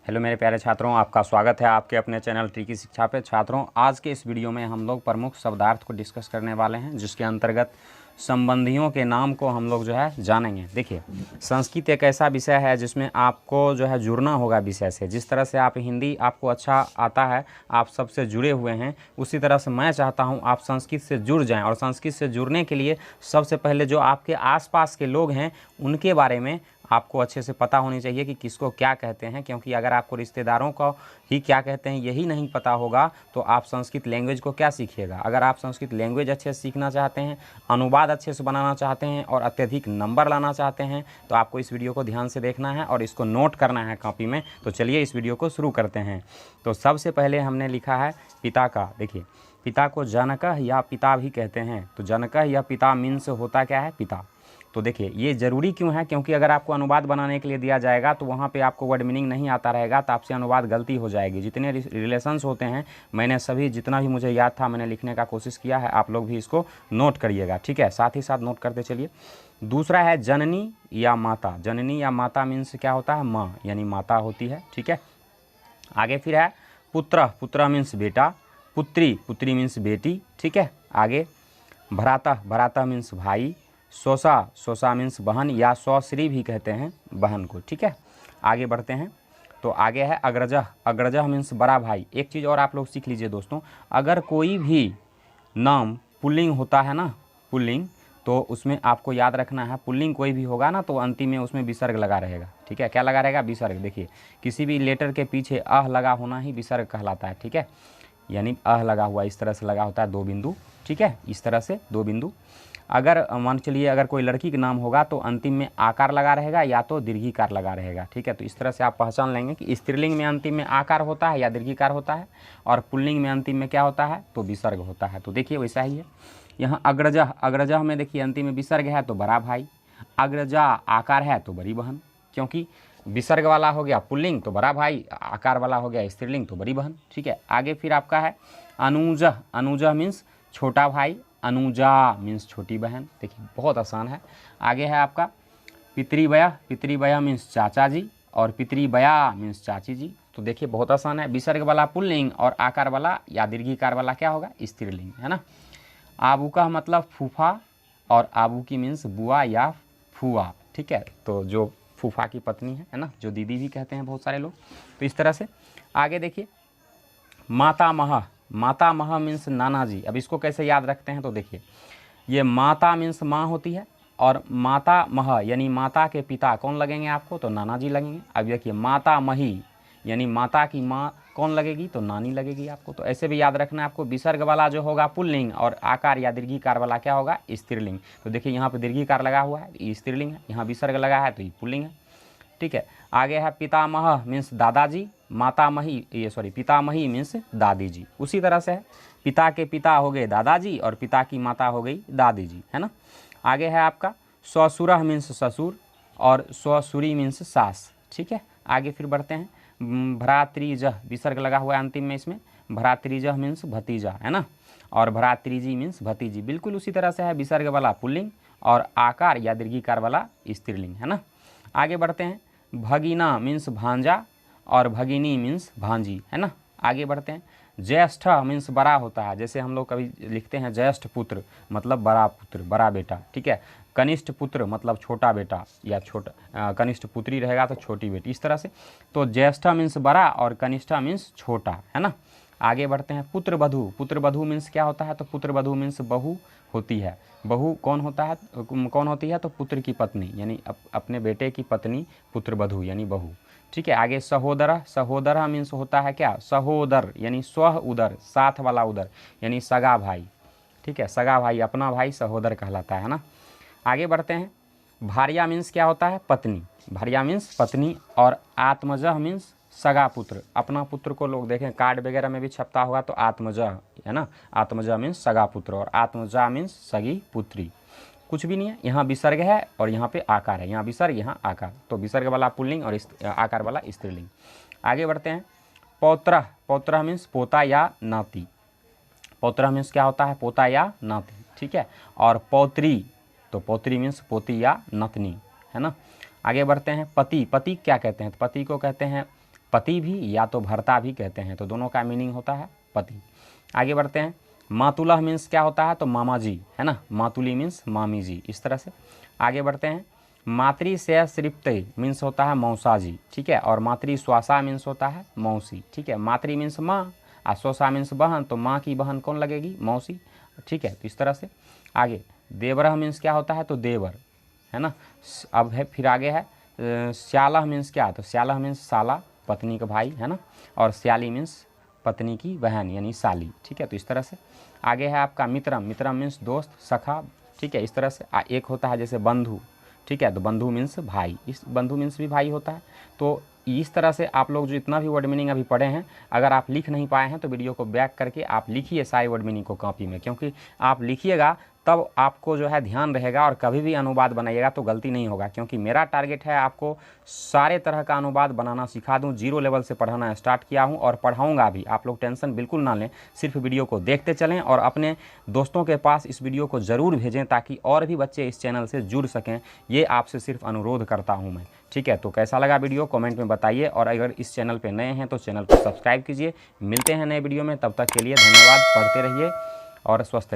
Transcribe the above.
Hello मेरे प्यारे छात्रों, आपका स्वागत है आपके अपने चैनल ट्रिकी शिक्षा पे। छात्रों, आज के इस वीडियो में हम लोग प्रमुख शब्दार्थ को डिस्कस करने वाले हैं, जिसके अंतर्गत संबंधियों के नाम को हम लोग जो है जानेंगे। देखिए, संस्कृत एक ऐसा विषय है जिसमें आपको जो है जुड़ना होगा विषय से। जिस तरह से आप हिंदी आपको अच्छा आता है, आप सबसे जुड़े हुए हैं, उसी तरह से मैं चाहता हूं आप संस्कृत से जुड़ जाएं। और संस्कृत से जुड़ने के लिए सबसे पहले जो आपके आसपास के लोग हैं उनके बारे में आपको अच्छे से पता होनी चाहिए कि किसको क्या कहते हैं, क्योंकि अगर आपको रिश्तेदारों को ही क्या कहते हैं यही नहीं पता होगा तो आप संस्कृत लैंग्वेज को क्या सीखिएगा। अगर आप संस्कृत लैंग्वेज अच्छे से सीखना चाहते हैं, अनुवाद अच्छे से बनाना चाहते हैं और अत्यधिक नंबर लाना चाहते हैं तो आपको इस वीडियो को ध्यान से देखना है और इसको नोट करना है कॉपी में। तो चलिए इस वीडियो को शुरू करते हैं। तो सबसे पहले हमने लिखा है पिता का। देखिए, पिता को जनकः या पिता भी कहते हैं। तो जनकः या पिता मीन्स होता क्या है? पिता। तो देखिए, ये ज़रूरी क्यों है? क्योंकि अगर आपको अनुवाद बनाने के लिए दिया जाएगा तो वहाँ पे आपको वर्ड मीनिंग नहीं आता रहेगा तो आपसे अनुवाद गलती हो जाएगी। जितने रिलेशंस होते हैं मैंने सभी जितना भी मुझे याद था मैंने लिखने का कोशिश किया है, आप लोग भी इसको नोट करिएगा, ठीक है? साथ ही साथ नोट करते चलिए। दूसरा है जननी या माता। जननी या माता मीन्स क्या होता है? माँ, यानी माता होती है, ठीक है? आगे फिर है पुत्र। पुत्र मीन्स बेटा। पुत्री, पुत्री मीन्स बेटी, ठीक है? आगे भ्राता। भ्राता मीन्स भाई। सोसा, सोसा मीन्स बहन या सौश्री भी कहते हैं बहन को, ठीक है? आगे बढ़ते हैं तो आगे है अग्रजः। अग्रजः मीन्स बड़ा भाई। एक चीज़ और आप लोग सीख लीजिए दोस्तों, अगर कोई भी नाम पुल्लिंग होता है ना, पुल्लिंग, तो उसमें आपको याद रखना है पुल्लिंग कोई भी होगा ना तो अंतिम में उसमें विसर्ग लगा रहेगा, ठीक है? क्या लगा रहेगा? विसर्ग। देखिए, किसी भी लेटर के पीछे अह लगा होना ही विसर्ग कहलाता है, ठीक है? यानी अह लगा हुआ इस तरह से लगा होता है, दो बिंदु, ठीक है? इस तरह से दो बिंदु। अगर मान चलिए अगर कोई लड़की का नाम होगा तो अंतिम में आकार लगा रहेगा या तो दीर्घिकार लगा रहेगा, ठीक है? तो इस तरह से आप पहचान लेंगे कि स्त्रीलिंग में अंतिम में आकार होता है या दीर्घिकार होता है और पुल्लिंग में अंतिम में क्या होता है? तो विसर्ग होता है। तो देखिए वैसा ही है यहाँ अग्रजः। अग्रजः में देखिए अंतिम में विसर्ग है तो बड़ा भाई, अग्रजा आकार है तो बड़ी बहन, क्योंकि विसर्ग वाला हो गया पुल्लिंग तो बड़ा भाई, आकार वाला हो गया स्त्रीलिंग तो बड़ी बहन, ठीक है? आगे फिर आपका है अनुजः। अनुजः मीन्स छोटा भाई, अनुजा मीन्स छोटी बहन। देखिए बहुत आसान है। आगे है आपका पितृव्यय। पितृव्यय मीन्स चाचा जी और पितृव्यया मीन्स चाची जी। तो देखिए बहुत आसान है। विसर्ग वाला पुल्लिंग और आकार वाला या दीर्घिकार वाला क्या होगा? स्त्रीलिंग, है ना? आबूका मतलब फूफा और आबूकी मीन्स बुआ या फुआ, ठीक है? तो जो फूफा की पत्नी है ना, जो दीदी भी कहते हैं बहुत सारे लोग। तो इस तरह से आगे देखिए मातामह। मातामह मीन्स नाना जी। अब इसको कैसे याद रखते हैं? तो देखिए, ये माता मीन्स माँ होती है और मातामह यानी माता के पिता कौन लगेंगे आपको? तो नाना जी लगेंगे। अब देखिए मातामही यानी माता की माँ कौन लगेगी? तो नानी लगेगी आपको। तो ऐसे भी याद रखना है आपको। विसर्ग वाला जो होगा पुल्लिंग और आकार या दीर्घिकार वाला क्या होगा? स्त्रीलिंग। तो देखिए यहाँ पे दीर्घिकार लगा हुआ है, ये स्त्रीलिंग है, यहाँ विसर्ग लगा है तो ये पुल्लिंग है, ठीक है? आगे है पितामह मीन्स दादाजी, मातामही पितामही मीन्स दादी जी। उसी तरह से है, पिता के पिता हो गए दादाजी और पिता की माता हो गई दादी जी, है ना? आगे है आपका ससुरः मीन्स ससुर और ससुरी मीन्स सास, ठीक है? आगे फिर बढ़ते हैं भ्रातृजः। विसर्ग लगा हुआ है अंतिम में इसमें। भ्रातृजः मीन्स भतीजा, है ना? और भ्रातृजी मीन्स भतीजी। बिल्कुल उसी तरह से है, विसर्ग वाला पुल्लिंग और आकार या दीर्घिकार वाला स्त्रीलिंग, है ना? आगे बढ़ते हैं भगिना मीन्स भांजा और भगिनी मीन्स भांजी, है ना? आगे बढ़ते हैं ज्येष्ठ मीन्स बड़ा होता है। जैसे हम लोग कभी लिखते हैं ज्येष्ठ पुत्र मतलब बड़ा पुत्र, बड़ा बेटा, ठीक है? कनिष्ठ पुत्र मतलब छोटा बेटा या छोटा, कनिष्ठ पुत्री रहेगा तो छोटी बेटी, इस तरह से। तो ज्येष्ठ मीन्स बड़ा और कनिष्ठ मीन्स छोटा, है ना? आगे बढ़ते हैं पुत्रवधू। पुत्रवधू मीन्स क्या होता है? तो पुत्रवधू मीन्स बहू होती है। बहू कौन होता है? कौन होती है? तो पुत्र की पत्नी, यानी अपने बेटे की पत्नी पुत्रवधू यानी बहू, ठीक है? आगे सहोदर। सहोदर मीन्स होता है क्या? सहोदर यानी स्व उदर, साथ वाला उदर, यानी सगा भाई, ठीक है? सगा भाई, अपना भाई सहोदर कहलाता है ना? आगे बढ़ते हैं भार्या मीन्स क्या होता है? पत्नी। भार्या मीन्स पत्नी। और आत्मजः मीन्स सगा पुत्र। अपना पुत्र को लोग देखें कार्ड वगैरह में भी छपता होगा तो आत्मजः, है ना? आत्मजः मीन्स सगा पुत्र और आत्मजा मीन्स सगी पुत्री। कुछ भी नहीं है, यहाँ विसर्ग है और यहाँ पे आकार है, यहाँ विसर्ग यहाँ आकार, तो विसर्ग वाला पुल्लिंग और आकार वाला स्त्रीलिंग। आगे बढ़ते हैं पौत्र। पौत्र मीन्स पोता या नाती। पौत्र मीन्स क्या होता है? पोता या नाती, ठीक है? और पौत्री, तो पौत्री मीन्स पोती या नतनी, है ना? आगे बढ़ते हैं पति। पति क्या कहते हैं? तो पति को कहते हैं पति भी या तो भर्ता भी कहते हैं, तो दोनों का मीनिंग होता है पति। आगे बढ़ते हैं। मातुलह मीन्स क्या होता है, तो मामा जी, है ना, मातुली मीन्स मामी जी, इस तरह से। आगे बढ़ते हैं। मातृ से सृप्त मीन्स होता है मौसा जी, ठीक है, और मातृ स्वासा मीन्स होता है मौसी, ठीक है। मातृ मीन्स माँ और स्वसा मीन्स बहन, तो माँ की बहन कौन लगेगी, मौसी, ठीक है, तो इस तरह से। आगे देवरह मीन्स क्या होता है, तो देवर, है ना। अब है फिर आगे है श्यालह मीन्स क्या, तो श्यालह मीन्स साला, पत्नी का भाई, है ना, और श्याली मीन्स पत्नी की बहन यानी साली, ठीक है, तो इस तरह से। आगे है आपका मित्रम, मित्रम मीन्स दोस्त, सखा, ठीक है, इस तरह से। एक होता है जैसे बंधु, ठीक है, तो बंधु मीन्स भाई, इस बंधु मीन्स भी भाई होता है। तो इस तरह से आप लोग जो इतना भी वर्ड मीनिंग अभी पढ़े हैं, अगर आप लिख नहीं पाए हैं तो वीडियो को बैक करके आप लिखिए सारे वर्ड मीनिंग को कॉपी में, क्योंकि आप लिखिएगा तब आपको जो है ध्यान रहेगा और कभी भी अनुवाद बनाइएगा तो गलती नहीं होगा, क्योंकि मेरा टारगेट है आपको सारे तरह का अनुवाद बनाना सिखा दूं। 0 लेवल से पढ़ाना स्टार्ट किया हूं और पढ़ाऊंगा भी, आप लोग टेंशन बिल्कुल ना लें, सिर्फ वीडियो को देखते चलें और अपने दोस्तों के पास इस वीडियो को ज़रूर भेजें ताकि और भी बच्चे इस चैनल से जुड़ सकें। ये आपसे सिर्फ अनुरोध करता हूँ मैं, ठीक है। तो कैसा लगा वीडियो कमेंट में बताइए, और अगर इस चैनल पर नए हैं तो चैनल को सब्सक्राइब कीजिए। मिलते हैं नए वीडियो में, तब तक के लिए धन्यवाद। पढ़ते रहिए और स्वस्थ रहिए।